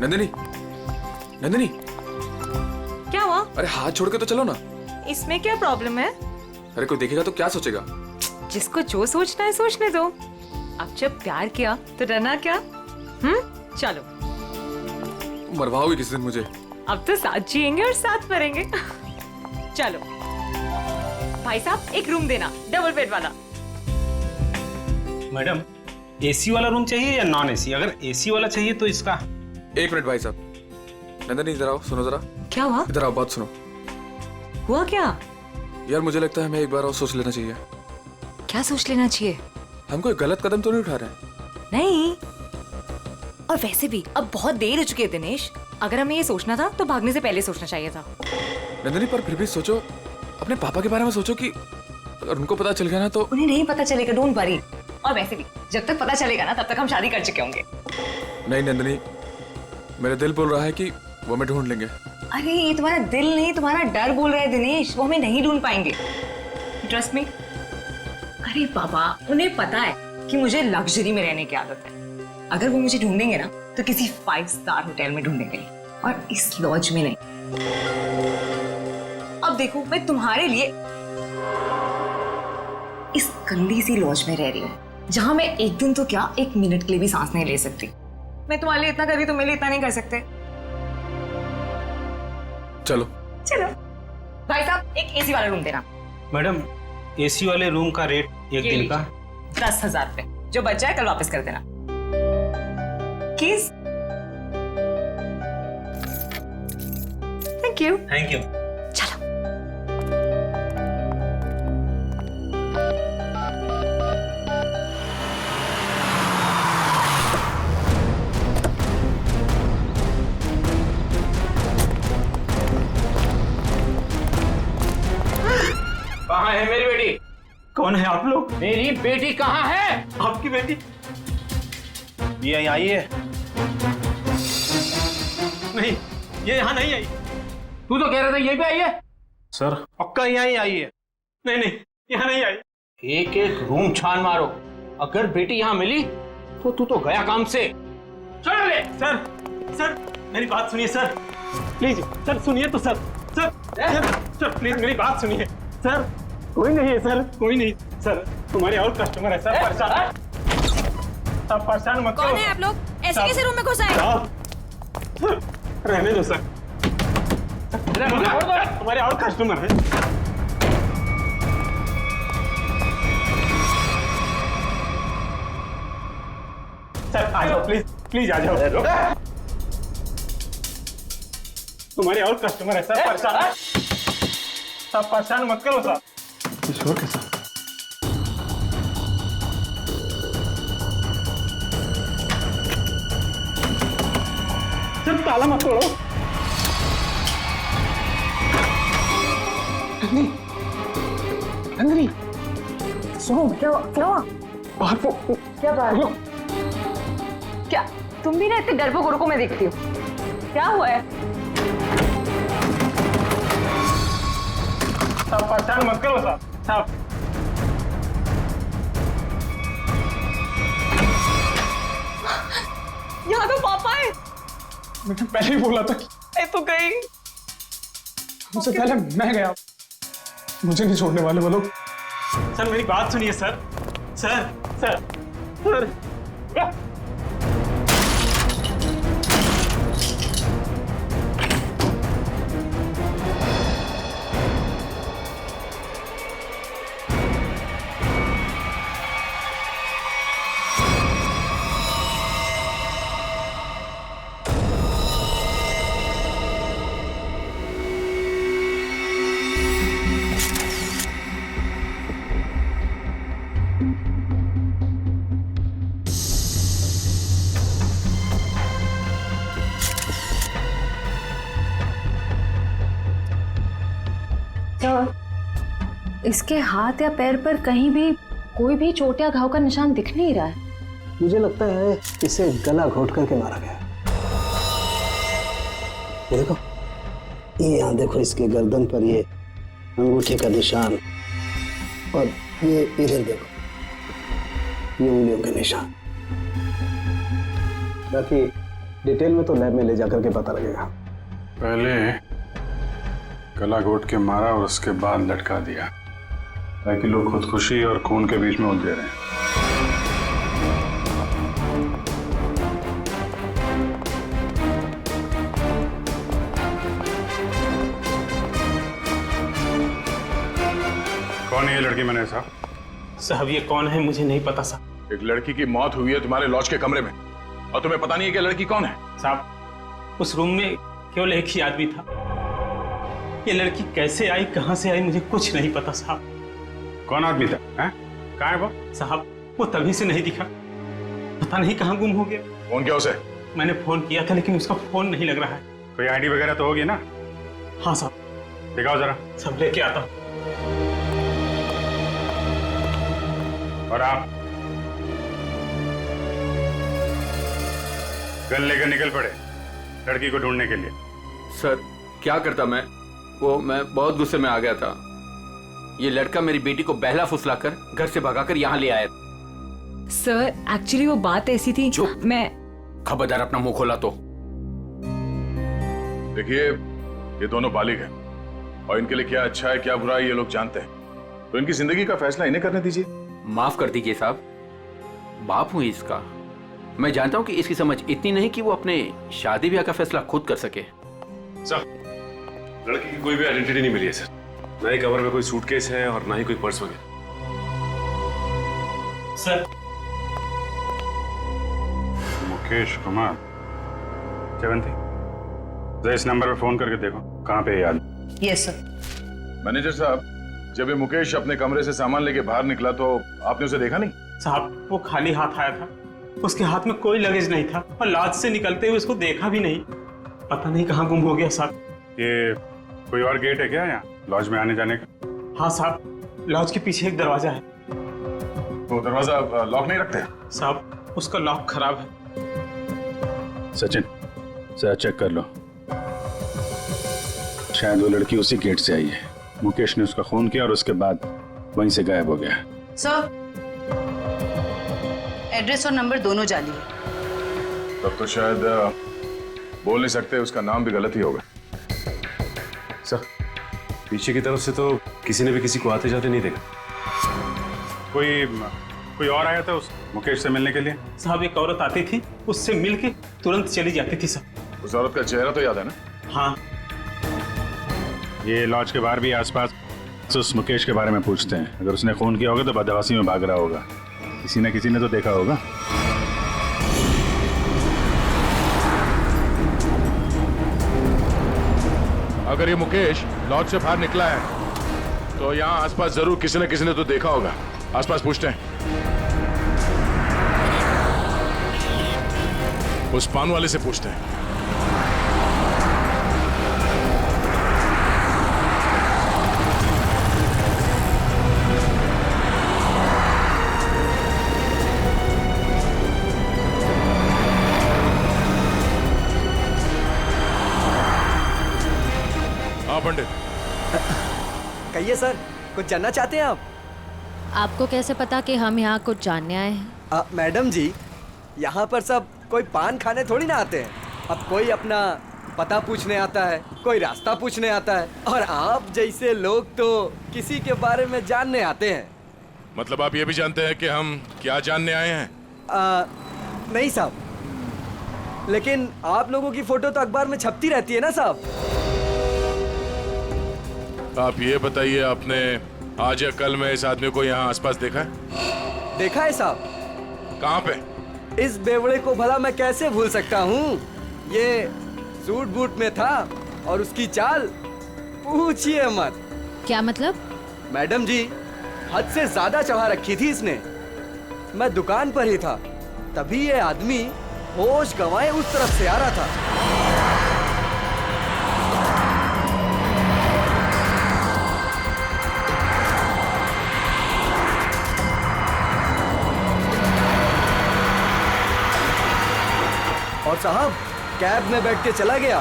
नंदिनी, नंदिनी, क्या हुआ? अरे हाथ छोड़ के तो चलो ना। इसमें क्या प्रॉब्लम है? अरे कोई देखेगा तो क्या सोचेगा? जिसको जो सोचना है सोचने दो। अब जब प्यार किया तो डरना क्या? चलो। मरवाओगे किस दिन मुझे? अब तो साथ जिएंगे और साथ मरेंगे। चलो। भाई साहब एक रूम देना, डबल बेड वाला। मैडम, एसी वाला रूम चाहिए या नॉन एसी? अगर एसी वाला चाहिए तो इसका। एक मिनट भाई साहब। नंदिनी इधर आओ, सुनो जरा। क्या हुआ? इधर आओ, बात सुनो। हुआ क्या? यार मुझे लगता है हमें एक बार और सोच लेना चाहिए। क्या सोच लेना चाहिए? हम कोई गलत कदम तो नहीं उठा रहे हैं? नहीं। और वैसे भी अब बहुत देर हो चुकी है दिनेश। अगर हमें ये सोचना था तो भागने से पहले सोचना चाहिए था। नंदिनी पर फिर भी सोचो, अपने पापा के बारे में सोचो कि अगर उनको पता चल गया ना तो। उन्हें नहीं पता चलेगा, डोंट वरी। और वैसे भी जब तक पता चलेगा ना तब तक हम शादी कर चुके होंगे। नहीं नंदिनी, मेरा दिल बोल रहा है कि वो हमें ढूंढ लेंगे। अरे ये तुम्हारा दिल नहीं, तुम्हारा डर बोल रहा है दिनेश। वो हमें नहीं ढूंढ पाएंगे, ट्रस्ट मी। अरे बाबा, उन्हें पता है कि मुझे लग्जरी में रहने की आदत है। अगर वो मुझे ढूंढेंगे ना तो किसी 5 स्टार होटल में ढूंढेंगे और इस लॉज में नहीं। अब देखो, मैं तुम्हारे लिए इस गंदी सी लॉज में रह रही हूँ जहां मैं एक दिन तो क्या, 1 मिनट के लिए भी सांस नहीं ले सकती। मैं तुम्हारे लिए इतना कर रही, तो मेरे लिए इतना नहीं कर सकते? चलो चलो। भाई साहब एक एसी वाला रूम देना। मैडम, एसी वाले रूम का रेट एक दिन का 10,000 रुपए। जो बच जाए कल वापस कर देना। किस? Thank you. Thank you. चलो। कहाँ है मेरी बेटी? कौन है आप लोग? मेरी बेटी कहाँ है? आपकी बेटी ये आई है? नहीं, ये यहाँ नहीं आई। तू तो कह रहा था यहीं पे आई है। सर पक्का यहाँ ही आई है। नहीं नहीं, यहाँ नहीं आई। एक एक रूम छान मारो, अगर बेटी यहाँ मिली तो तू तो गया काम से। चलो ले। सर सर मेरी बात सुनिए सर, प्लीज सर सुनिए तो सर। सर सर प्लीज मेरी बात सुनिए सर। कोई नहीं है सर, कोई नहीं सर। तुम्हारे और कस्टमर है सर। परेशान, आप परेशान मत करो। कौन है आप लोग? ऐसे कैसे रूम में घुस आए? सर रहने दो सर। तुम्हारे और कस्टमर है। सर आ जाओ, प्लीज प्लीज आ जाओ। तुम्हारे और कस्टमर है सर। परेशान, आप परेशान मत करो सर। किशोर के साथ सर, ताला मत तोड़ो। नंदिनी सुनो, क्या हुआ? बाहर को क्या बात? क्या तुम भी ना इतने डरपोक औरतों को मैं देखती हूँ? क्या हुआ है? आप परेशान मत करो साहब। साहब यहाँ तो पापा है। मैंने पहले ही बोला था कि मैं तो गई। मुझसे पहले मैं गया, मुझे नहीं छोड़ने वाले वो लोग। सर मेरी बात सुनिए सर। सर सर सर इसके हाथ या पैर पर कहीं भी कोई भी चोट या घाव का निशान दिख नहीं रहा है। मुझे लगता है इसे गला घोट करके मारा गया। ये देखो, ये यहाँ देखो, इसके गर्दन पर ये अंगूठे का निशान, और ये इधर देखो, ये उंगलियों के निशान। बाकी डिटेल में तो लैब में ले जाकर के पता लगेगा। पहले गला घोट के मारा और उसके बाद लटका दिया, ताकि लोग खुदकुशी और खून के बीच में उलझे रहे। कौन है ये लड़की मैंने साहब? साहब ये कौन है मुझे नहीं पता साहब। एक लड़की की मौत हुई है तुम्हारे लॉज के कमरे में और तुम्हें पता नहीं है कि लड़की कौन है? साहब उस रूम में केवल एक ही आदमी था। ये लड़की कैसे आई, कहां से आई, मुझे कुछ नहीं पता साहब। कौन आदमी था? कहाँ है वो? साहब वो तभी से नहीं दिखा, पता नहीं कहाँ गुम हो गया। फोन किया उसे? मैंने फोन किया था लेकिन उसका फोन नहीं लग रहा है। कोई आईडी वगैरह तो होगी ना? हाँ साहब। दिखाओ जरा। सब लेके आता हूँ। और आप गन लेकर निकल पड़े लड़की को ढूंढने के लिए। सर क्या करता मैं बहुत गुस्से में आ गया था। ये लड़का मेरी बेटी को बहला फुसलाकर घर से भगाकर यहाँ ले आया। सर एक्चुअली वो बात ऐसी थी जो मैं खबरदार अपना मुंह खोला तो। देखिए ये दोनों बालिग हैं और इनके लिए क्या अच्छा है क्या बुरा है ये लोग जानते हैं, तो इनकी जिंदगी का फैसला इन्हें करने दीजिए। माफ कर दीजिए साहब, बाप हूं इसका। मैं जानता हूं कि इसकी समझ इतनी नहीं कि वो अपने शादी ब्याह का फैसला खुद कर सके। सर लड़की की कोई भी आइडेंटिटी नहीं मिली है सर, ना ही कवर में कोई सूटकेस है और ना ही कोई पर्स वगैरह। सर मुकेश कुमार जयवंती, जरा इस नंबर पे फोन करके देखो कहाँ पे याद। Yes sir. मैनेजर साहब जब ये मुकेश अपने कमरे से सामान लेके बाहर निकला तो आपने उसे देखा नहीं? साहब वो खाली हाथ आया था, उसके हाथ में कोई लगेज नहीं था और लॉज से निकलते हुए उसको देखा भी नहीं, पता नहीं कहाँ गुम हो गया साहब। ये कोई और गेट है क्या यहाँ लॉज में आने जाने का? हाँ साहब लॉज के पीछे एक दरवाजा है। वो दरवाजा लॉक नहीं रखते? साहब उसका लॉक खराब है। सचिन जरा चेक कर लो, शायद वो लड़की उसी गेट से आई है। मुकेश ने उसका खून किया और उसके बाद वहीं से गायब हो गया। सर एड्रेस और नंबर दोनों जाली है। तब तो शायद बोल नहीं सकते, उसका नाम भी गलत ही होगा। सर पीछे की तरफ से तो किसी ने भी किसी को आते जाते नहीं देखा। कोई और आया था उस मुकेश से मिलने के लिए? साहब एक औरत आती थी, उससे मिलके तुरंत चली जाती थी सर। उस औरत का चेहरा तो याद है ना? हाँ। ये लॉज के बाहर भी आसपास तो उस मुकेश के बारे में पूछते हैं, अगर उसने खून किया होगा तो बदहवासी में भाग रहा होगा, किसी न किसी ने तो देखा होगा। अगर ये मुकेश लॉज से बाहर निकला है तो यहाँ आसपास जरूर किसी न किसी ने तो देखा होगा। आसपास पूछते हैं। उस पान वाले से पूछते हैं। हाँ पंडित। कहिए सर, कुछ जानना चाहते हैं आप? आपको कैसे पता कि हम यहाँ कुछ जानने आए हैं? मैडम जी, यहाँ पर सब कोई पान खाने थोड़ी ना आते हैं। अब कोई अपना पता पूछने आता है, कोई रास्ता पूछने आता है, और आप जैसे लोग तो किसी के बारे में जानने आते हैं। मतलब आप ये भी जानते हैं कि हम क्या जानने आए हैं? नहीं साहब, लेकिन आप लोगों की फोटो तो अखबार में छपती रहती है ना साहब। आप ये बताइए, आपने आज या कल में इस आदमी को यहाँ आसपास देखा है? देखा है साहब। कहाँ पे? इस बेवड़े को भला मैं कैसे भूल सकता हूँ। ये सूट बूट में था और उसकी चाल पूछिए मत। क्या मतलब? मैडम जी, हद से ज्यादा चढ़ा रखी थी इसने। मैं दुकान पर ही था, तभी ये आदमी होश गंवाए उस तरफ से आ रहा था। और साहब कैब में बैठ के चला गया।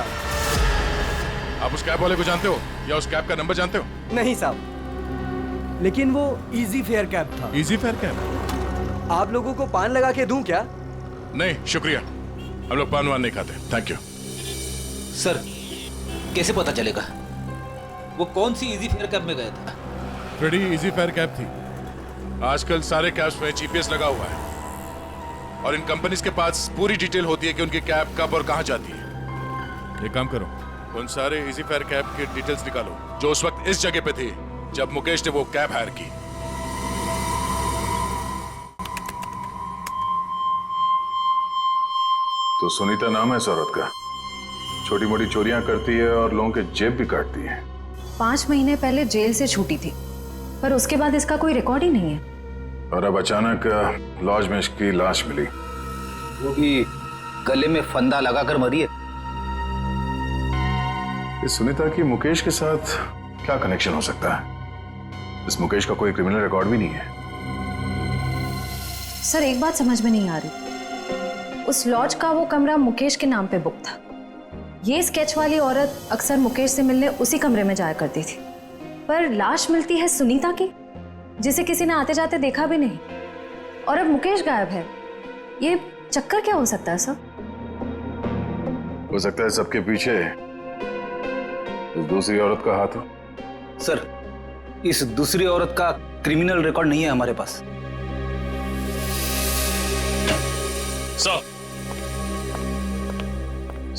आप उस कैब वाले को जानते हो या उस कैब का नंबर जानते हो? नहीं साहब, लेकिन वो इजी फेयर कैब था। Easy fair cab? आप लोगों को पान लगा के दूं क्या? नहीं शुक्रिया। हम लोग पान वान नहीं खाते। Thank you. सर कैसे पता चलेगा वो कौन सी इजी फेयर कैब में गया था? बड़ी इजी फेयर कैब थी। आजकल सारे कैब्स में जीपीएस लगा हुआ है और इन कंपनीज के पास पूरी डिटेल होती है कि उनकी कैब कब और कहां जाती है। एक काम करो, उन सारे इजी फेयर कैब की डिटेल्स निकालो जो उस वक्त इस जगह पे थी जब मुकेश ने वो कैब हायर की। तो सुनीता नाम है इस औरत का, छोटी मोटी चोरियां करती है और लोगों के जेब भी काटती है। 5 महीने पहले जेल से छूटी थी, पर उसके बाद इसका कोई रिकॉर्ड ही नहीं है। और अब अचानक लॉज में इसकी लाश मिली, वो भी गले में फंदा लगाकर मरी है। इस सुनीता की मुकेश के साथ क्या कनेक्शन हो सकता है? इस मुकेश का कोई क्रिमिनल रिकॉर्ड भी नहीं है। सर एक बात समझ में नहीं आ रही, उस लॉज का वो कमरा मुकेश के नाम पे बुक था। ये स्केच वाली औरत अक्सर मुकेश से मिलने उसी कमरे में जाया करती थी, पर लाश मिलती है सुनीता की, जिसे किसी ने आते जाते देखा भी नहीं, और अब मुकेश गायब है। ये चक्कर क्या हो सकता है सर? हो सकता है सबके पीछे उस दूसरी औरत का हाथ हो। सर इस दूसरी औरत का क्रिमिनल रिकॉर्ड नहीं है हमारे पास।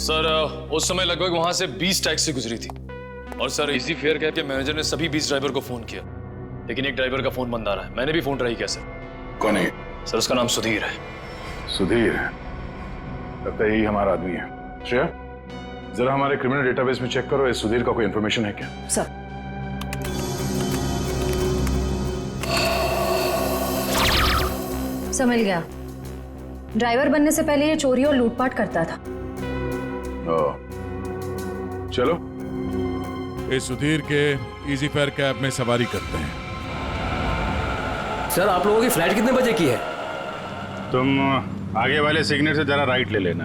सर उस समय लगभग वहां से 20 टैक्सी गुजरी थी और सर इजी फेयर कैब के मैनेजर ने सभी 20 ड्राइवर को फोन किया, लेकिन एक ड्राइवर का फोन बंद आ रहा है। मैंने भी फोन ट्राई किया सर। कौन है? सर उसका नाम सुधीर है। सुधीर? लगता है यही हमारा आदमी है। श्रेया जरा हमारे क्रिमिनल डेटाबेस में चेक करो, इस सुधीर का कोई इंफॉर्मेशन है क्या? सर मिल गया। ड्राइवर बनने से पहले ये चोरी और लूटपाट करता था। चलो इस सुधीर के इजी फेयर कैब में सवारी करते हैं। सर आप लोगों की फ्लाइट कितने बजे की है? तुम आगे वाले सिग्नल से जरा राइट ले लेना।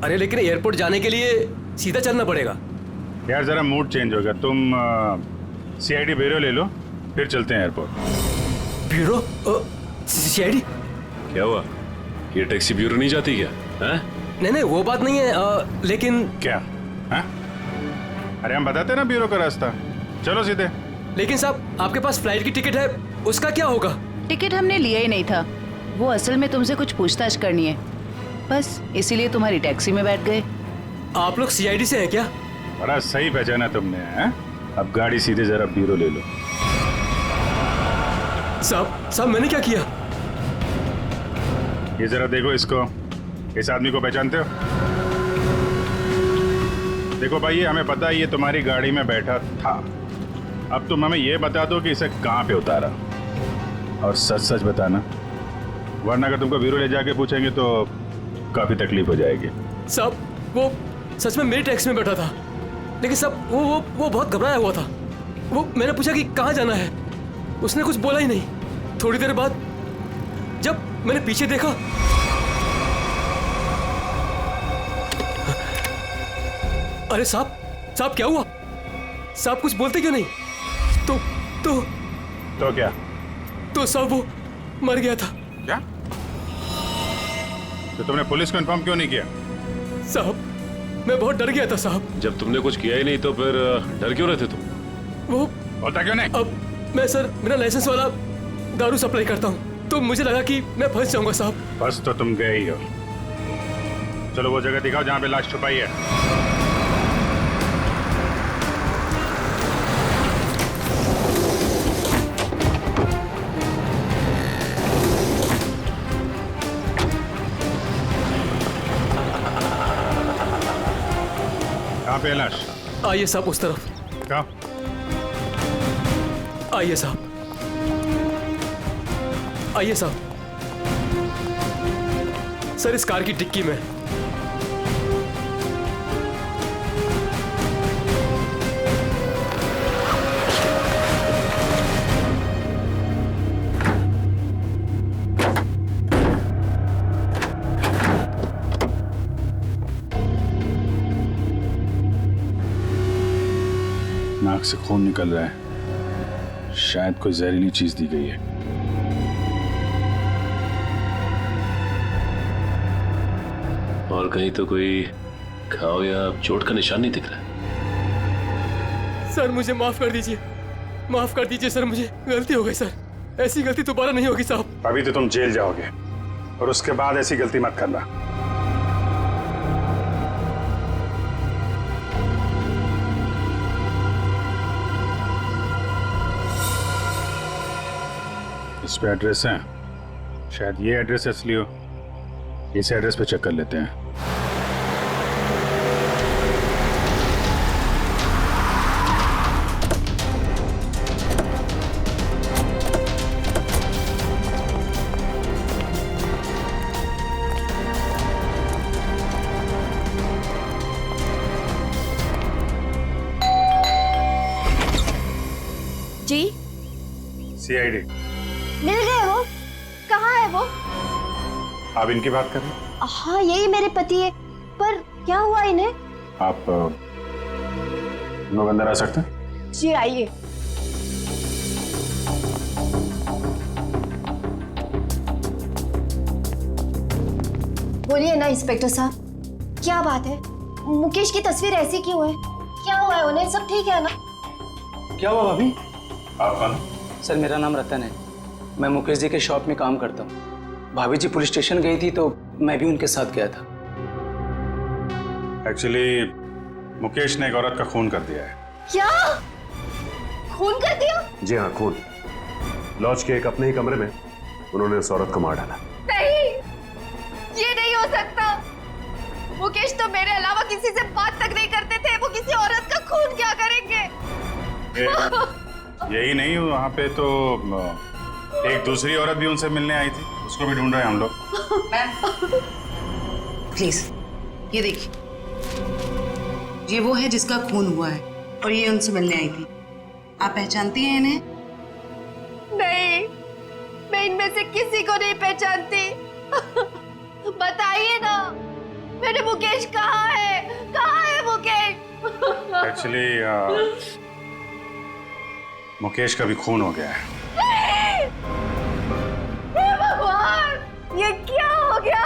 अरे लेकिन एयरपोर्ट जाने के लिए सीधा चलना पड़ेगा। यार जरा मूड चेंज होगा, तुम सीआईडी ब्यूरो ले लो, फिर चलते हैं एयरपोर्ट। ब्यूरो? सीआईडी? क्या हुआ, ये टैक्सी ब्यूरो नहीं जाती क्या? नहीं वो बात नहीं है, लेकिन क्या है? अरे हम बताते ना ब्यूरो का रास्ता, चलो सीधे। लेकिन साहब आपके पास फ्लाइट की टिकट है, उसका क्या होगा? टिकट हमने लिया ही नहीं था, वो असल में तुमसे कुछ पूछताछ करनी है, बस इसीलिए तुम्हारी टैक्सी में बैठ गए। आप लोग सीआईडी से हैं क्या? बड़ा सही पहचाना तुमने है? अब गाड़ी सीधे जरा ब्यूरो ले लो। साहब मैंने क्या किया? ये जरा देखो इसको, इस आदमी को पहचानते हो? देखो भाई ये हमें पता है ये तुम्हारी गाड़ी में बैठा था, अब तुम हमें ये बता दो कि इसे कहाँ पे उतारा, और सच सच बताना, वरना अगर तुमको ब्यूरो ले जाके पूछेंगे तो काफी तकलीफ हो जाएगी। साहब वो सच में मेरी टैक्सी में बैठा था, लेकिन साहब वो बहुत घबराया हुआ था। वो मैंने पूछा कि कहाँ जाना है, उसने कुछ बोला ही नहीं। थोड़ी देर बाद जब मैंने पीछे देखा, अरे साहब क्या हुआ? साहब कुछ बोलते क्यों नहीं? तो क्या? तो साहब वो मर गया था। क्या? तो तुमने पुलिस को इन्फॉर्म क्यों नहीं किया? साहब मैं बहुत डर गया था साहब। जब तुमने कुछ किया ही नहीं तो फिर डर क्यों रहे थे तुम? वो होता क्यों नहीं? अब मैं सर मेरा लाइसेंस वाला दारू सप्लाई करता हूँ, तो मुझे लगा कि मैं फंस जाऊंगा साहब। बस तो तुम गए ही हो। चलो वो जगह दिखाओ जहाँ पे लाश छुपाई है। कहाँ पे है लाश? आइए साहब उस तरफ। कहाँ? आइए साहब, आइए साहब। सर इस कार की डिक्की में। नाक से खून निकल रहा है, शायद कोई जहरीली चीज दी गई है। और कहीं तो कोई घाव या चोट का निशान नहीं दिख रहा है। सर मुझे माफ कर दीजिए, माफ कर दीजिए सर, मुझे गलती हो गई सर, ऐसी गलती दोबारा नहीं होगी साहब। अभी तो तुम जेल जाओगे और उसके बाद ऐसी गलती मत करना। इस पे एड्रेस है, शायद ये एड्रेस असली हो। इस एड्रेस पे चेक कर लेते हैं। जी सीआईडी मिल गए वो? कहाँ है वो? आप इनकी बात कर रहे हैं? हाँ यही मेरे पति है, पर क्या हुआ इन्हें? आप लोग अंदर आ सकते हैं? जी आइए। बोलिए ना इंस्पेक्टर साहब, क्या बात है? मुकेश की तस्वीर ऐसी क्यों है? क्या हुआ है उन्हें? सब ठीक है ना? क्या हुआ भाभी? आप कौन? सर मेरा नाम रतन है, मैं मुकेश जी के शॉप में काम करता हूँ। भाभी जी पुलिस स्टेशन गई थी तो मैं भी उनके साथ गया था। एक्चुअली मुकेश ने एक औरत का खून कर दिया है। क्या? खून कर दिया? जी हाँ, खून। लॉज के एक अपने ही कमरे में उन्होंने उस औरत को मार डाला। नहीं, ये नहीं हो सकता। मुकेश तो मेरे अलावा किसी से बात तक नहीं करते थे, वो किसी औरत का खून क्या करेंगे? यही नहीं, वहाँ पे तो एक दूसरी औरत भी उनसे मिलने आई थी, उसको भी ढूंढ रहे हैं हम लोग। प्लीज ये देखिए, ये वो है जिसका खून हुआ है और ये उनसे मिलने आई थी। आप पहचानती हैं इन्हें? नहीं, मैं इनमें से किसी को नहीं पहचानती। बताइए ना, मेरे मुकेश कहाँ है? कहाँ है मुकेश? एक्चुअली मुकेश का भी खून हो गया है। हे भगवान, ये क्या हो गया?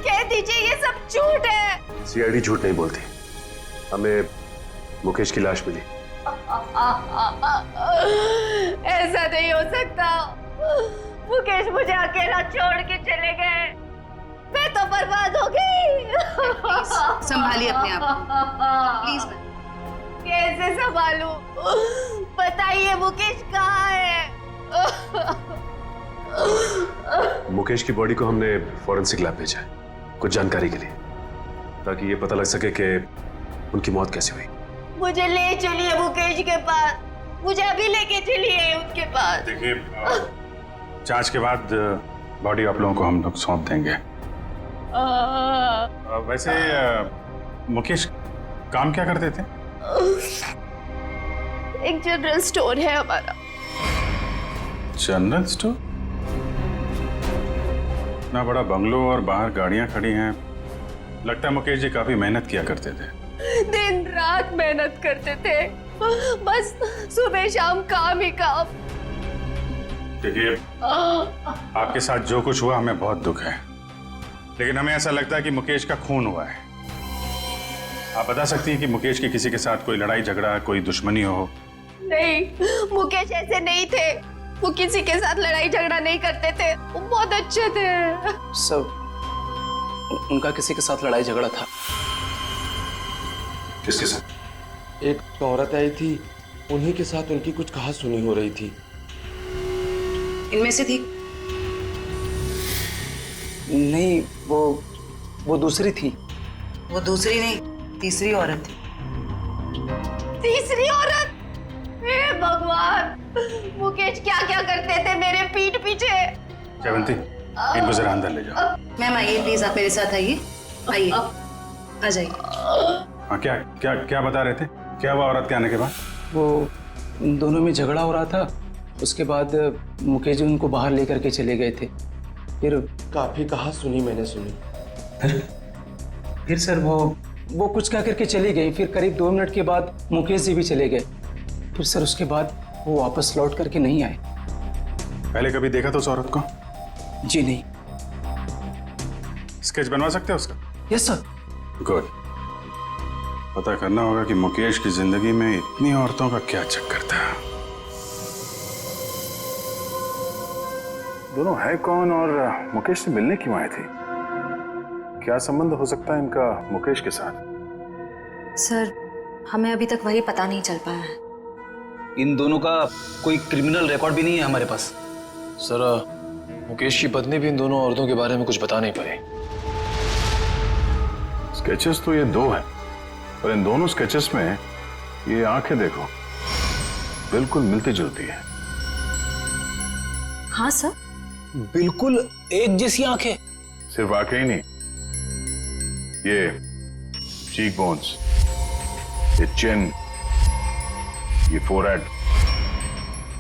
कह दीजिए ये सब झूठ है। सीआईडी झूठ नहीं बोलती। हमें मुकेश की लाश मिली। ऐसा नहीं हो सकता। मुकेश मुझे अकेला छोड़ के चले गए, मैं तो बर्बाद हो गई। संभालिए अपने आप को, प्लीज। कैसे संभालूं? बताइए मुकेश कहाँ है? मुकेश की बॉडी को हमने फॉरेंसिक लैब भेजा है कुछ जानकारी के लिए, ताकि ये पता लग सके कि उनकी मौत कैसे हुई। मुझे ले चलिए मुकेश के पास, मुझे अभी लेके चलिए उनके पास। देखिए, जांच के बाद बॉडी आप लोगों को हम लोग सौंप देंगे। वैसे मुकेश काम क्या करते थे? एक जनरल स्टोर है हमारा। General store? ना बड़ा बंगलो और बाहर गाड़ियां खड़ी हैं। लगता है मुकेश जी काफी मेहनत किया करते थे। दिन रात मेहनत करते थे, बस सुबह शाम काम ही काम। देखिए, आपके साथ जो कुछ हुआ हमें बहुत दुख है, लेकिन हमें ऐसा लगता है कि मुकेश का खून हुआ है। आप बता सकती हैं कि मुकेश की किसी के साथ कोई लड़ाई झगड़ा, कोई दुश्मनी हो? नहीं, मुकेश ऐसे नहीं थे। वो किसी के साथ लड़ाई झगड़ा नहीं करते थे, वो बहुत अच्छे थे। सर, उनका किसी के साथ लड़ाई झगड़ा था। किसके साथ? एक औरत आई थी, उन्हीं के साथ उनकी कुछ कहासुनी हो रही थी। इनमें से थी? नहीं, वो दूसरी थी। वो दूसरी नहीं, तीसरी औरत थी। तीसरी औरत? हे भगवान, मुकेश क्या क्या करते थे मेरे पीठ पीछे। जयवंती, इनको जरा अंदर ले जाओ। मैम आइए प्लीज, आप मेरे साथ आइए। आइए, आ जाइए। हाँ, क्या क्या क्या बता रहे थे? क्या हुआ औरत के आने के बाद? वो दोनों में झगड़ा हो रहा था, उसके बाद मुकेश जी उनको बाहर लेकर के चले गए थे। फिर काफी कहासुनी मैंने सुनी। फिर सर वो कुछ कह करके चली गई। फिर करीब 2 मिनट के बाद मुकेश जी भी चले गए। फिर सर उसके बाद वो वापस लौट करके नहीं आए। पहले कभी देखा तो उस औरत को? जी नहीं। स्केच बनवा सकते हो उसका? Yes sir. गुड। पता करना होगा कि मुकेश की जिंदगी में इतनी औरतों का क्या चक्कर था। दोनों है कौन और मुकेश से मिलने क्यों आए थे? क्या संबंध हो सकता है इनका मुकेश के साथ? सर, हमें अभी तक वही पता नहीं चल पाया है। इन दोनों का कोई क्रिमिनल रिकॉर्ड भी नहीं है हमारे पास। सर, मुकेश की पत्नी भी इन दोनों औरतों के बारे में कुछ बता नहीं पाई। स्केचेस तो ये दो हैं, पर इन दोनों स्केचेस में ये आंखें देखो, बिल्कुल मिलती जुलती है। हाँ सर, बिल्कुल एक जैसी आंखें। सिर्फ आंखें ही नहीं, ये चीक बोन्स, ये चिन, ये फोरहेड,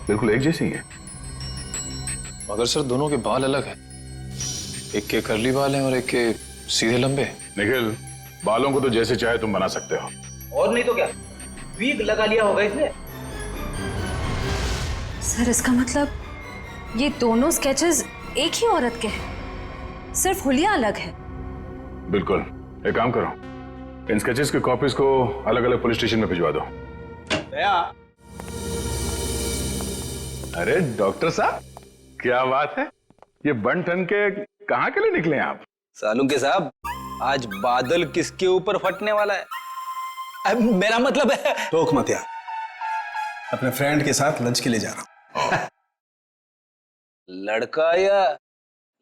बिल्कुल एक जैसी है। मगर सर दोनों के बाल अलग हैं। एक के कर्ली बाल हैं और एक के सीधे लंबे। निखिल, बालों को तो जैसे चाहे तुम बना सकते हो। और नहीं तो क्या, वीग लगा लिया होगा इसने। सर इसका मतलब ये दोनों स्केचेस एक ही औरत के हैं, सिर्फ हुलिया अलग है। बिल्कुल। एक काम करो, इन स्केचेस की कॉपीज को अलग अलग पुलिस स्टेशन में भिजवा दो। दया। अरे डॉक्टर साहब, क्या बात है, ये बन ठन के कहाँ के लिए निकले आप? सालुंके साहब, आज बादल किसके ऊपर फटने वाला है? अब मेरा मतलब है। टोक मत यार, अपने फ्रेंड के साथ लंच के लिए जा रहा हूं। लड़का या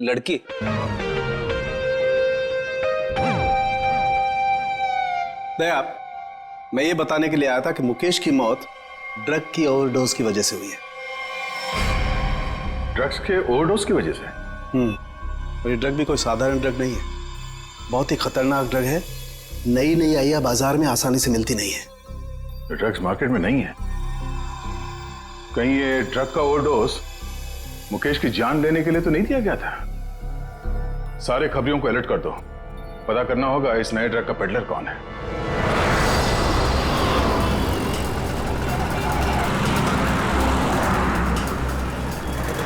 लड़की? दया, मैं ये बताने के लिए आया था कि मुकेश की मौत ड्रग की ओवरडोज की वजह से हुई है। ड्रग्स के ओवरडोज की वजह से? और ये ड्रग भी कोई साधारण ड्रग नहीं है, बहुत ही खतरनाक ड्रग है। नई नई आई है, बाजार में आसानी से मिलती नहीं है। ड्रग्स मार्केट में नहीं है? कहीं ये ड्रग का ओवरडोज मुकेश की जान लेने के लिए तो नहीं दिया गया था? सारे खबरियों को अलर्ट कर दो, पता करना होगा इस नए ड्रग का पेडलर कौन है।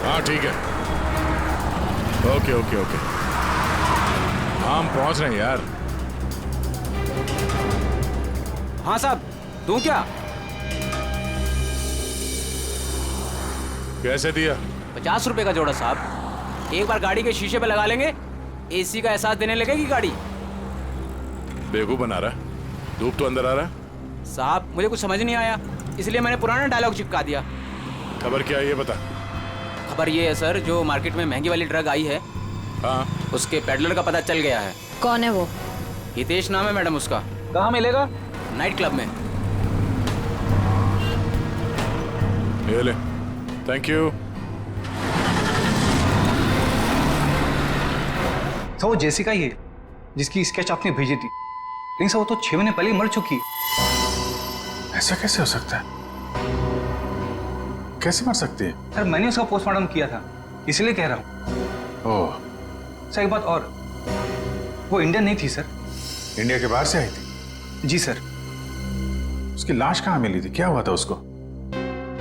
हाँ ठीक है, ओके ओके ओके, हम पहुंच रहे हैं यार। हाँ साहब, दूं क्या? कैसे दिया? 50 रुपए का जोड़ा साहब। एक बार गाड़ी के शीशे पे लगा लेंगे, एसी का एहसास देने लगेगी गाड़ी। बेवकूफ बना रहा है, धूप तो अंदर आ रहा है। साहब मुझे कुछ समझ नहीं आया, इसलिए मैंने पुराना डायलॉग चिपका दिया। खबर क्या है ये बता। खबर ये है सर, जो मार्केट में महंगी वाली ड्रग आई है, हाँ, उसके पेडलर का पता चल गया है। कौन है वो? हितेश नाम है मैडम उसका। कहाँ मिलेगा? नाइट क्लब में। ये ले, थैंक यू। सर वो जेसिका ही है जिसकी स्केच आपने भेजी थी, लेकिन सर वो तो 6 महीने पहले ही मर चुकी है। ऐसा कैसे हो सकता है? कैसे मर सकती है? सर मैंने उसका पोस्टमार्टम किया था, इसलिए कह रहा हूँ। ओह। सर एक बात और, वो इंडियन नहीं थी सर। इंडिया के बाहर से आई थी? जी सर। उसकी लाश कहाँ मिली थी, क्या हुआ था उसको?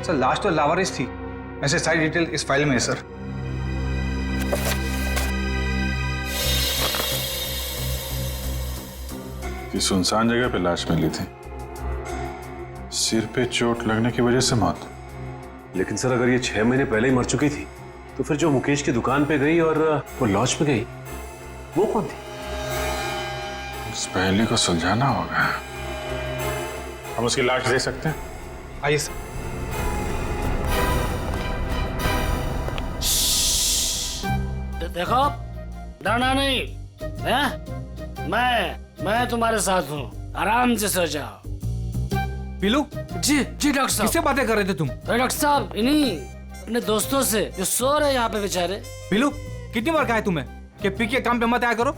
सर लाश तो लावारिस थी, ऐसे सारी डिटेल इस फाइल में है सर। कि सुनसान जगह पे लाश मिली थी, सिर पे चोट लगने की वजह से मौत। लेकिन सर अगर ये 6 महीने पहले ही मर चुकी थी, तो फिर जो मुकेश की दुकान पे गई और वो लॉज पे गई, वो कौन थी? उस पहेली को सुलझाना होगा। हम उसकी लाश दे सकते हैं? आइए सर। देखो, डरना नहीं है? मैं तुम्हारे साथ हूँ, आराम से सो जाओ। पीलू? जी डॉक्टर साहब। किससे बातें कर रहे थे तुम? डॉक्टर साहब इन्हीं अपने दोस्तों से जो सो रहे यहाँ पे बेचारे। पीलू, कितनी बार कहा है तुम्हें कि पी के काम पे मत आया करो?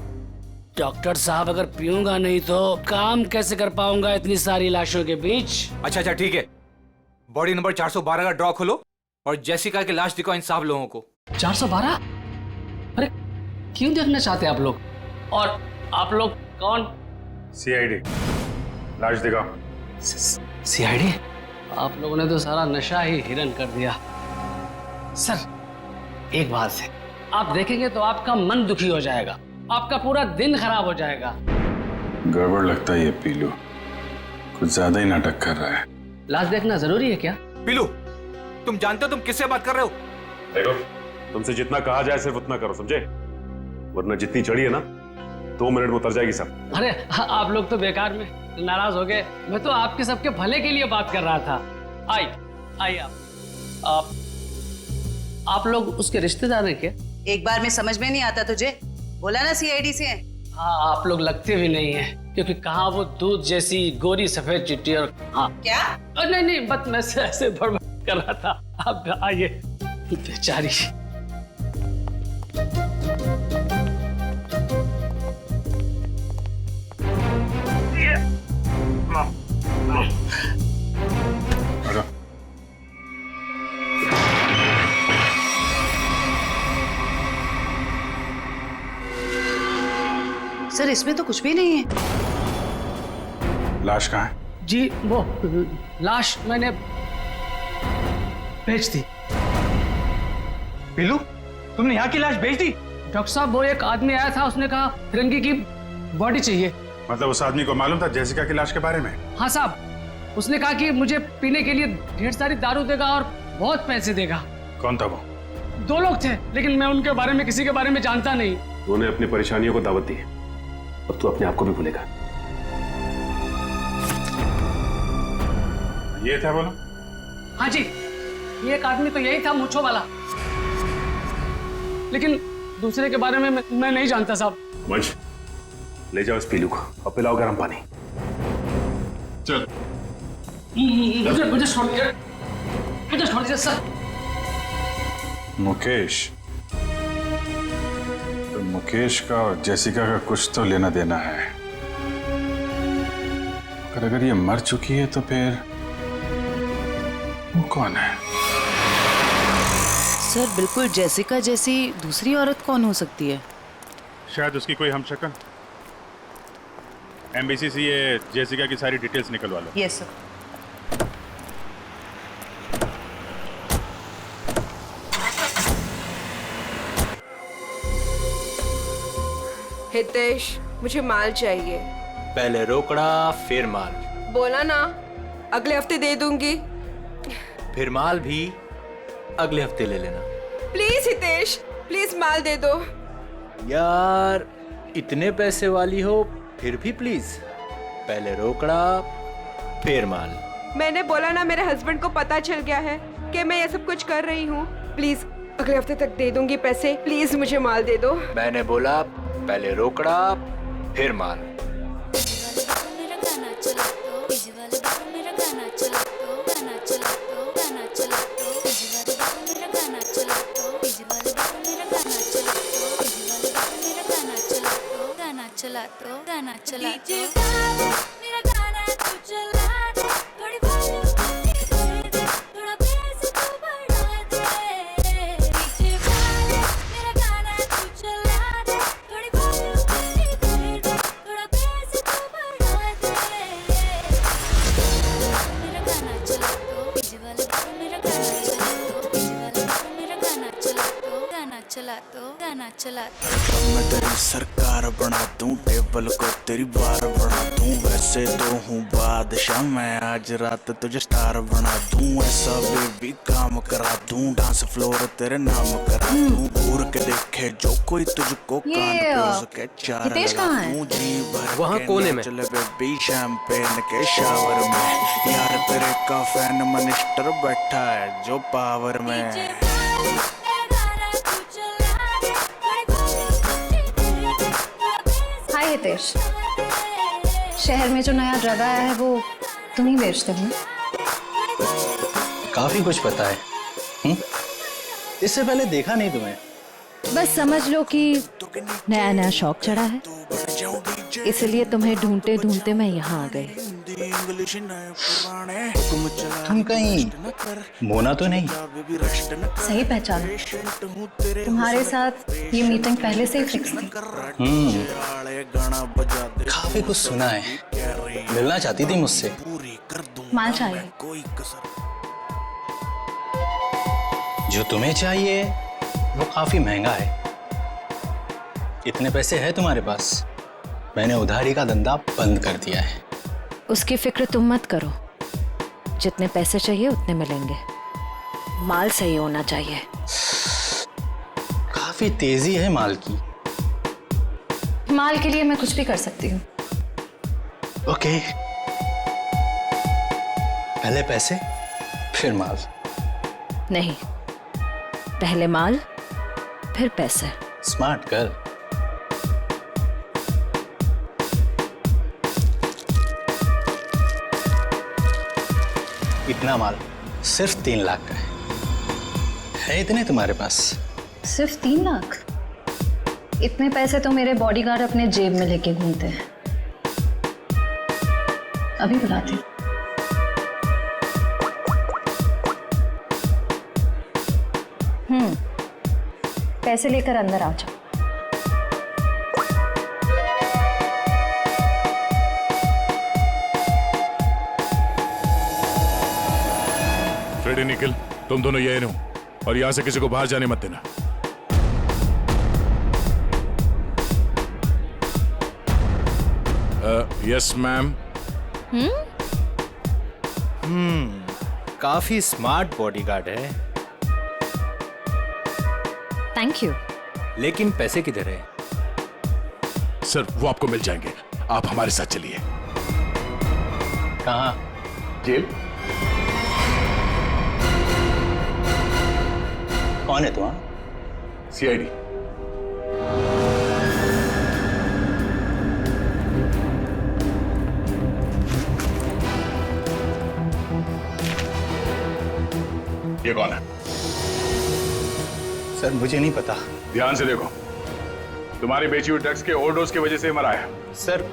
डॉक्टर साहब अगर पीऊंगा नहीं तो काम कैसे कर पाऊंगा इतनी सारी लाशों के बीच? अच्छा ठीक है, बॉडी नंबर 412 का ड्रॉ खोलो और जेसिका की लाश दिखाओ इन सब लोगों को। 412? अरे क्यों देखना चाहते हैं आप लोग? और आप लोग कौन? CID। लाश दिखाओ। CID? आप लोगों ने तो सारा नशा ही हिरन कर दिया। सर एक बात है, आप देखेंगे तो आपका मन दुखी हो जाएगा। आपका पूरा दिन खराब हो जाएगा। गड़बड़ लगता है ये पीलू, कुछ ज्यादा ही नाटक कर रहा है। लाश देखना जरूरी है क्या? पीलू, तुम जानते हो तुम किससे बात कर रहे हो? देखो, तुमसे जितना कहा जाए सिर्फ उतना करो, समझे? वरना जितनी चढ़ी है ना 2 मिनट में उतर जाएगी सब। अरे आप लोग तो बेकार में नाराज हो गए। मैं तो आपके सबके भले के लिए बात कर रहा था। आइए आप लोग उसके रिश्तेदार हैं क्या? एक बार में समझ में नहीं आता तुझे? बोला ना सीआईडी से हैं। हाँ, आप लोग लगते भी नहीं हैं, क्योंकि कहाँ वो दूध जैसी गोरी सफेद चिट्ठी और हाँ क्या? नहीं बस मैं ऐसे बड़बड़ कर रहा था। अब आइए बेचारी। सर इसमें तो कुछ भी नहीं है। लाश कहाँ है? जी वो लाश मैंने भेज दी। पीलू, तुमने यहाँ की लाश भेज दी? डॉक्टर साहब, वो एक आदमी आया था, उसने कहा तिरंगी की बॉडी चाहिए। मतलब उस आदमी को मालूम था जेसिका की लाश के बारे में? हाँ साहब, उसने कहा कि मुझे पीने के लिए ढेर सारी दारू देगा और बहुत पैसे देगा। कौन था वो? 2 लोग थे, लेकिन मैं उनके बारे में किसी के बारे में जानता नहीं। उन्होंने अपनी परेशानियों को दावत दी है, अब तू अपने आप को भी भूलेगा। ये था बोलो? हाँ जी, ये एक आदमी तो यही था, मूंछों वाला, लेकिन दूसरे के बारे में मैं नहीं जानता साहब। वंश, ले जाओ इस पीलू को और पिलाओ गर्म पानी। चल। मुझे छोड़ दीजिए सर। मुकेश, तो मुकेश का और जेसिका का कुछ तो लेना देना है। अगर ये मर चुकी है तो फिर वो कौन है? सर बिल्कुल जेसिका जैसी दूसरी औरत कौन हो सकती है? शायद उसकी कोई हमशक्ल। एमबीसी से ये जेसिका की सारी डिटेल्स निकलवा लो। Yes sir. हितेश, मुझे माल चाहिए। पहले रोकड़ा फिर माल। बोला ना अगले हफ्ते दे दूंगी। फिर माल भी अगले हफ्ते ले लेना। प्लीज हितेश, प्लीज माल दे दो। यार इतने पैसे वाली हो फिर भी प्लीज, पहले रोकड़ा फिर माल। मैंने बोला ना मेरे हस्बैंड को पता चल गया है कि मैं ये सब कुछ कर रही हूँ। प्लीज अगले हफ्ते तक दे दूंगी पैसे। प्लीज मुझे माल दे दो। मैंने बोला पहले रोकड़ा फिर माल। चला तो गाना चला तो मेरा गाना तू चला दे, थोड़ी वॉल्यूम दे दे, थोड़ा बेस तू बढ़ा दे। डीजे वाले मेरा गाना तू चला दे, थोड़ी वॉल्यूम दे दे, थोड़ा बेस तू बढ़ा दे। मेरा गाना चला तो डीजे वाले मेरा गाना चला तो डीजे वाले मेरा गाना चला तो गाना चला तो गाना चला तो। मैं तेरी सरकार बना दूं, टेबल को तेरी बार बना दूं। वैसे तो हूँ बादशाह मैं, आज रात तुझे स्टार बना दूं। ऐसा बेबी काम करा दूं, डांस फ्लोर तेरे नाम करा दूं। घूर के देखे जो कोई तुझको कान पे उसके चार लगा दूं। जी भर वहाँ कोने में चले बेबी शैंपेन के शावर में। यार तेरे का फैन मिनिस्टर बैठा है जो पावर में। हाय हितेश, शहर में जो नया ड्रग आया है वो तुम ही बेचते हो? काफी कुछ पता है। इससे पहले देखा नहीं तुम्हें। बस समझ लो कि नया नया शौक चढ़ा है, इसलिए तुम्हें ढूंढते ढूंढते मैं यहाँ आ गई। तुम कहीं मोना तो नहीं? सही पहचाना, तुम्हारे साथ ये मीटिंग पहले से ही फिक्स थी। काफी कुछ सुना है, मिलना चाहती थी मुझसे। माल चाहिए। जो तुम्हें चाहिए वो काफी महंगा है, इतने पैसे हैं तुम्हारे पास? मैंने उधारी का धंधा बंद कर दिया है। उसकी फिक्र तुम मत करो, जितने पैसे चाहिए उतने मिलेंगे। माल सही होना चाहिए। काफी तेजी है माल की। माल के लिए मैं कुछ भी कर सकती हूँ। ओके, पहले पैसे फिर माल। नहीं, पहले माल फिर पैसे। Smart girl. इतना माल सिर्फ 3 लाख का है इतने तुम्हारे पास? सिर्फ 3 लाख? इतने पैसे तो मेरे बॉडीगार्ड अपने जेब में लेके घूमते हैं। अभी बुलाती हूँ। पैसे लेकर अंदर आ जाओ। फ्रेडी, निखिल, तुम दोनों यही रहो और यहां से किसी को बाहर जाने मत देना। Yes ma'am. काफी स्मार्ट बॉडीगार्ड है। Thank you. लेकिन पैसे किधर है? सर, वो आपको मिल जाएंगे। आप हमारे साथ चलिए। कहाँ? जेल। कौन है तुम? सीआईडी। ये कौन है? सर, मुझे नहीं पता। ध्यान से देखो, तुम्हारी बेची हुई ड्रग्स के ओवरडोज की वजह से मरा है। सर,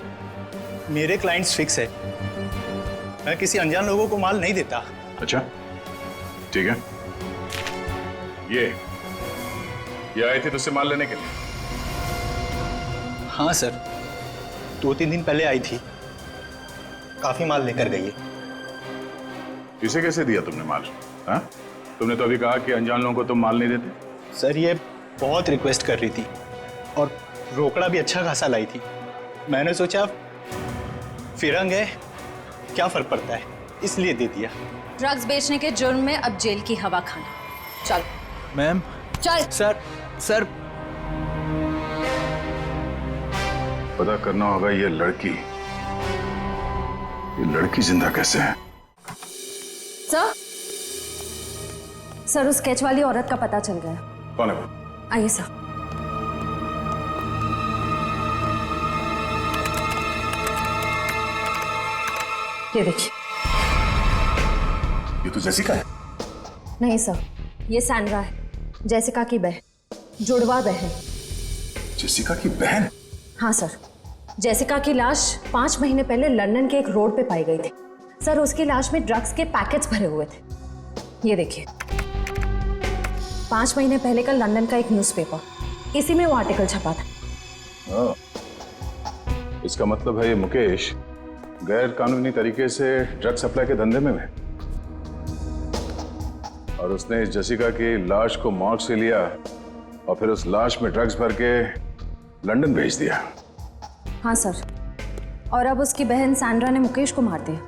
मेरे क्लाइंट्स फिक्स है। मैं किसी अनजान लोगों को माल नहीं देता। अच्छा, ठीक है। ये आए थे तुझसे माल लेने के लिए? हाँ सर, 2-3 दिन पहले आई थी। काफी माल लेकर गई है। इसे कैसे दिया तुमने माल? हाँ? तुमने तो अभी कहा कि अनजान लोगों को तुम माल नहीं देते। सर, ये बहुत रिक्वेस्ट कर रही थी और रोकड़ा भी अच्छा खासा लाई थी। मैंने सोचा फिरंग है, क्या फर्क पड़ता है, इसलिए दे दिया। ड्रग्स बेचने के जुर्म में अब जेल की हवा खाना। चल मैम। चल। सर पता करना होगा ये लड़की जिंदा कैसे है। सर, उस स्केच वाली औरत का पता चल गया। कौन है वो? आइए सर। ये देखिए। ये तो जेसिका है। नहीं सर, ये सैंड्रा है, जेसिका की बहन, जुड़वा बहन। जेसिका की बहन? हाँ सर, जेसिका की लाश 5 महीने पहले लंदन के एक रोड पे पाई गई थी। सर, उसकी लाश में ड्रग्स के पैकेट्स भरे हुए थे। ये देखिए, 5 महीने पहले का लंदन का एक न्यूज़पेपर, इसी में वो आर्टिकल छपा था। इसका मतलब है ये मुकेश गैर कानूनी तरीके से ड्रग सप्लाई के धंधे में है और उसने इस जेसिका की लाश को मॉर्ग से लिया और फिर उस लाश में ड्रग्स भर के लंदन भेज दिया। हाँ सर, और अब उसकी बहन सैंड्रा ने मुकेश को मार दिया।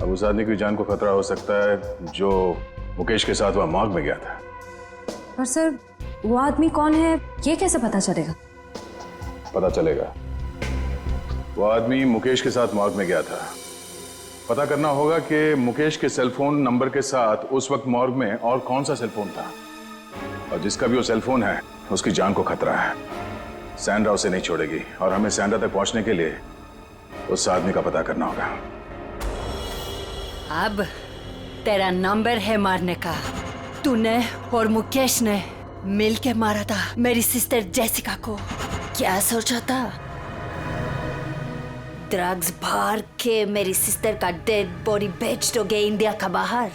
अब उस आदमी की जान को खतरा हो सकता है जो मुकेश के साथ वहां मॉर्ग में गया था। पर सर, वो आदमी कौन है ये कैसे पता चलेगा? पता चलेगा। वो आदमी मुकेश के साथ मॉर्ग में गया था। पता करना होगा कि मुकेश के सेलफोन नंबर के साथ उस वक्त मॉर्ग में और कौन सा सेलफोन था, और जिसका भी वो सेलफोन है उसकी जान को खतरा है। सैंड्रा उसे नहीं छोड़ेगी और हमें सैंड्रा तक पहुंचने के लिए उस आदमी का पता करना होगा। अब तेरा नंबर है मारने का। तूने और मुकेश ने मिलके मारा था मेरी सिस्टर जेसिका को। क्या सोचा था? ड्रग्स भर के मेरी सिस्टर का डेड बॉडी बेच दोगे इंडिया का बाहर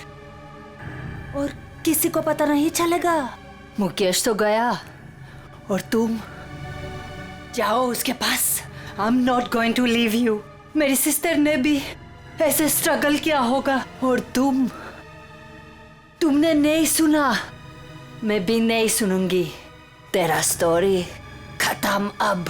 और किसी को पता नहीं चलेगा। मुकेश तो गया और तुम जाओ उसके पास। I am not going to leave you. मेरी सिस्टर ने भी ऐसे स्ट्रगल किया होगा और तुमने नहीं सुना, मैं भी नहीं सुनूंगी। तेरा स्टोरी खत्म अब।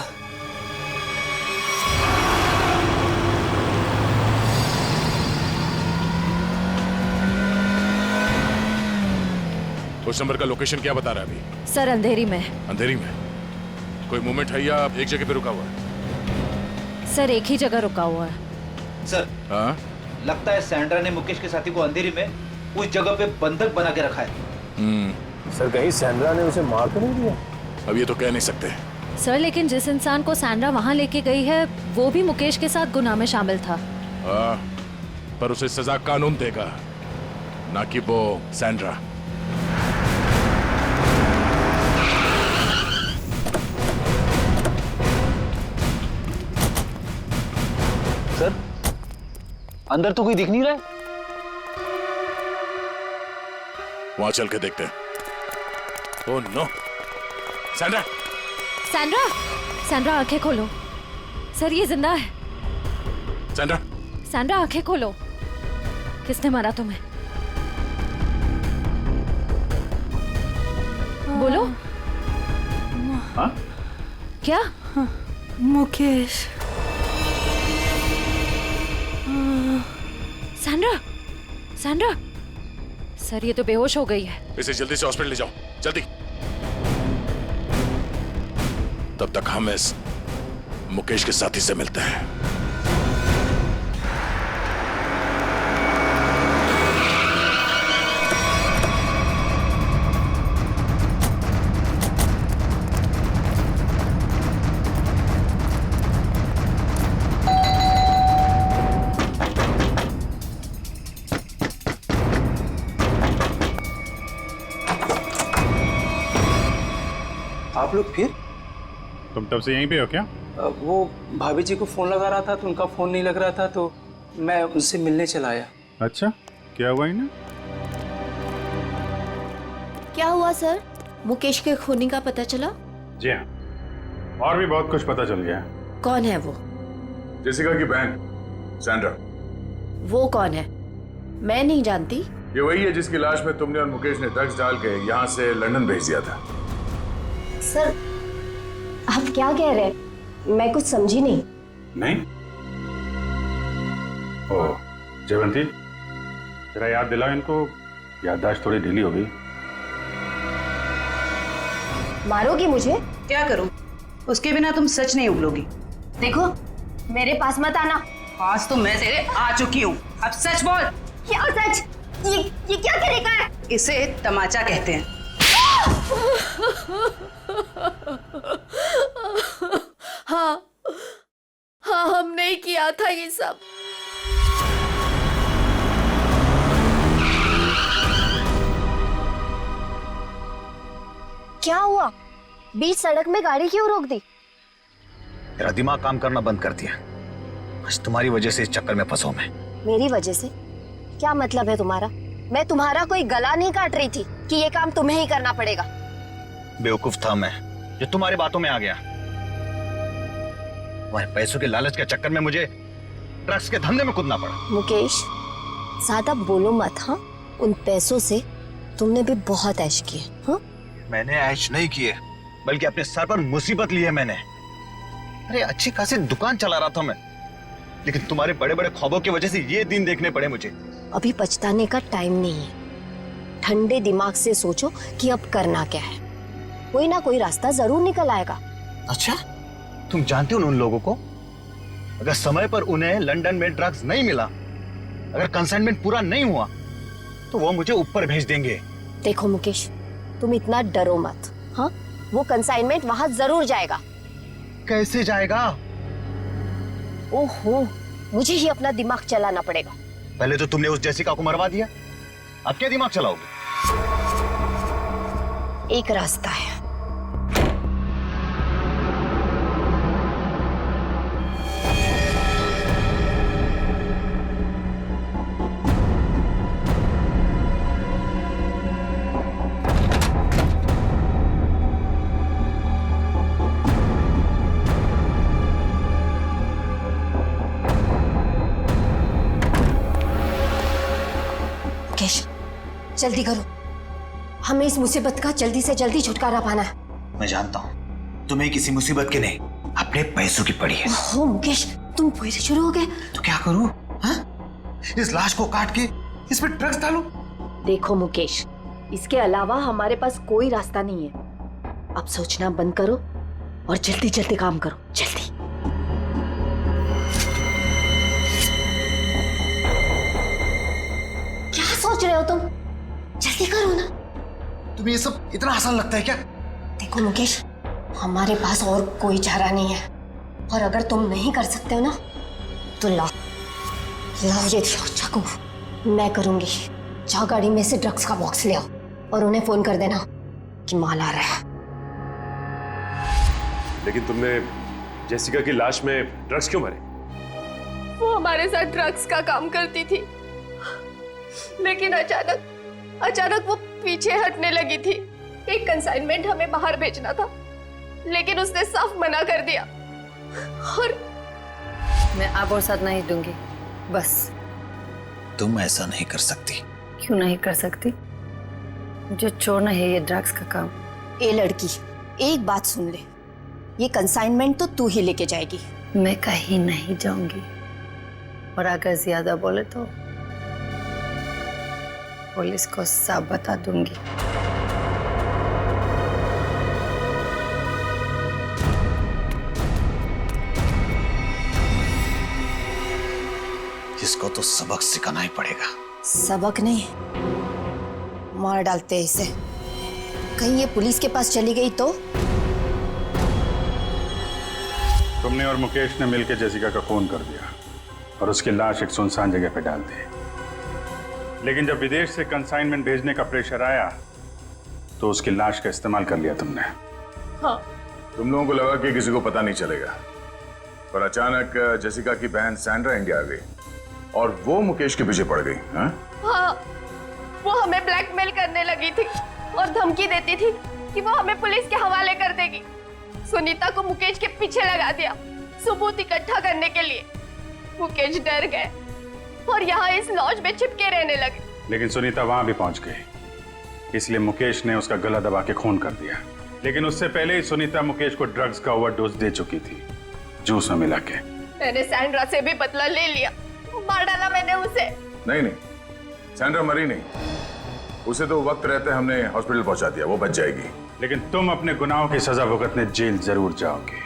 उस नंबर का लोकेशन क्या बता रहा है अभी? सर अंधेरी में। अंधेरी में? कोई मूवमेंट है या एक जगह पे रुका हुआ है? सर एक ही जगह रुका हुआ है। सर हाँ? लगता है सैंड्रा ने मुकेश के साथी को अंधेरी में उस जगह पे बंधक बना के रखा है। सर कहीं सैंड्रा ने उसे मार तो नहीं दिया? अब ये तो कह नहीं सकते। सर लेकिन जिस इंसान को सैंड्रा वहाँ लेके गई है वो भी मुकेश के साथ गुनाह में शामिल था। हाँ, पर उसे सजा कानून देगा, ना कि वो सैंड्रा। सर अंदर तो कोई दिख नहीं रहा है। वहां चल के देखते हैं। Oh no, Sandra! Sandra! Sandra आंखें खोलो। सर ये जिंदा है। सैंड्रा! सैंड्रा आंखें खोलो। किसने मारा तुम्हें? बोलो। हाँ? क्या? मुकेश। सैंड्रा! सैंड्रा! सर ये तो बेहोश हो गई है। इसे जल्दी से हॉस्पिटल ले जाओ, जल्दी। तब तक हम इस मुकेश के साथी से मिलते हैं। आप लोग फिर? तुम तब से यहीं पे हो क्या? वो भाभी जी को फोन लगा रहा था तो उनका फोन नहीं लग रहा था तो मैं उनसे मिलने चला आया। अच्छा, क्या हुआ इन्हें? क्या हुआ सर? मुकेश के खूनी का पता चला? जी हाँ, और भी बहुत कुछ पता चल गया। कौन है वो? जेसिका की बहन सैंड्रा। वो कौन है? मैं नहीं जानती। ये वही है जिसकी लाश में तुमने और मुकेश ने ड्रग्स डाल के यहाँ से लंदन भेज दिया था। सर आप क्या कह रहे हैं? मैं कुछ समझी नहीं। नहीं? ओह, जयवंती जरा याद दिलाओ इनको, याददाश्त थोड़ी ढीली हो गई। मारोगी मुझे? क्या करूं? उसके बिना तुम सच नहीं उगलोगी। देखो मेरे पास मत आना। आज तो मैं तेरे आ चुकी हूँ, अब सच बोल। क्या सच? ये क्या तरीका है? इसे तमाचा कहते हैं। हाँ हाँ, हमने ही किया था ये सब। क्या हुआ? बीच सड़क में गाड़ी क्यों रोक दी? मेरा दिमाग काम करना बंद कर दिया। बस तुम्हारी वजह से इस चक्कर में फंसा मैं। मेरी वजह से? क्या मतलब है तुम्हारा? मैं तुम्हारा कोई गला नहीं काट रही थी कि ये काम तुम्हें ही करना पड़ेगा। बेवकूफ था मैं जो तुम्हारी बातों में आ गया। तुम्हारे पैसों के लालच के चक्कर में मुझे ड्रग्स के धंधे में कूदना पड़ा। मुकेश ज्यादा बोलो मत। हाँ, उन पैसों से तुमने भी बहुत ऐश किए। हाँ, मैंने ऐश नहीं किए बल्कि अपने सर पर मुसीबत ली है मैंने। अरे अच्छी खासी दुकान चला रहा था मैं, लेकिन तुम्हारे बड़े बड़े ख्वाबों की वजह से ये दिन देखने पड़े मुझे। अभी पछताने का टाइम नहीं है। ठंडे दिमाग से सोचो कि अब करना क्या है। कोई ना कोई रास्ता जरूर निकल आएगा। अच्छा, तुम जानते हो उन लोगों को? अगर समय पर उन्हें लंदन में ड्रग्स नहीं मिला, अगर कंसाइनमेंट पूरा नहीं हुआ, तो वो मुझे ऊपर भेज देंगे। देखो मुकेश, तुम इतना डरो मत। हाँ, वो कंसाइनमेंट वहां जरूर जाएगा। कैसे जाएगा? ओहो, मुझे ही अपना दिमाग चलाना पड़ेगा। पहले तो तुमने उस जेसिका को मरवा दिया, अब क्या दिमाग चलाओगे? एक रास्ता है। जल्दी करो, हमें इस मुसीबत का जल्दी से जल्दी छुटकारा पाना है। मैं जानता हूं, तुम्हें किसी मुसीबत की नहीं, अपने पैसों की पड़ी है। हो मुकेश, तुम फिर शुरू हो गए। तो क्या करूं? हाँ? इस लाश को काट के इसमें ड्रग्स डालूं? देखो मुकेश, इसके अलावा हमारे पास कोई रास्ता नहीं है। अब सोचना बंद करो और जल्दी जल्दी काम करो, जल्दी। क्या सोच रहे हो तुम? जल्दी करो ना। तुम्हें ये सब इतना आसान लगता है क्या? देखो मुकेश, हमारे पास और कोई चारा नहीं है, और अगर तुम नहीं कर सकते हो ना तो लाओ ये चाकू, मैं करूंगी। जाओ गाड़ी में से ड्रग्स का बॉक्स ले आओ और उन्हें फोन कर देना कि माल आ रहा है। लेकिन तुमने जेसिका की लाश में ड्रग्स क्यों भरे? वो हमारे साथ ड्रग्स का काम करती थी, लेकिन अचानक वो पीछे हटने लगी थी। एक कंसाइनमेंट हमें बाहर भेजना था, लेकिन उसने साफ मना कर दिया। और मैं अब और साथ नहीं दूंगी, बस। तुम ऐसा नहीं कर सकती। क्यों नहीं कर सकती? मुझे छोड़ना है ये ड्रग्स का काम। ए लड़की, एक बात सुन ले, ये कंसाइनमेंट तो तू ही लेके जाएगी। मैं कहीं नहीं जाऊंगी, और अगर ज्यादा बोले तो पुलिस को सब बता दूंगी। इसको तो सबक सिखाना ही पड़ेगा। सबक नहीं, मार डालते हैं इसे। कहीं ये पुलिस के पास चली गई तो? तुमने और मुकेश ने मिलकर जेसिका का खून कर दिया और उसकी लाश एक सुनसान जगह पे डाल दी। लेकिन जब विदेश से कंसाइनमेंट भेजने का प्रेशर आया तो उसकी लाश का इस्तेमाल कर लिया तुमने। हाँ। तुम लोगों को लगा कि किसी को पता नहीं चलेगा, पर अचानक जेसिका की बहन सैंड्रा इंडिया आ गई और वो मुकेश के पीछे पड़ गई। हाँ? हाँ, वो हमें ब्लैकमेल करने लगी थी और धमकी देती थी कि वो हमें पुलिस के हवाले कर देगी। सुनीता को मुकेश के पीछे लगा दिया सबूत इकट्ठा करने के लिए। मुकेश डर गए और यहाँ इस लॉज में चिपके रहने लगे। लेकिन सुनीता वहां भी पहुंच गई, इसलिए मुकेश ने उसका गला दबा के खून कर दिया। लेकिन उससे पहले ही सुनीता मुकेश को ड्रग्स का ओवरडोज दे चुकी थी, जूस में मिला के। मैंने सैंड्रा से भी बदला ले लिया, मार डाला मैंने उसे। नहीं, सैंड्रा मरी नहीं, उसे तो वक्त रहते हमने हॉस्पिटल पहुंचा दिया, वो बच जाएगी। लेकिन तुम अपने गुनाहों की सजा भुगतने जेल जरूर जाओगे।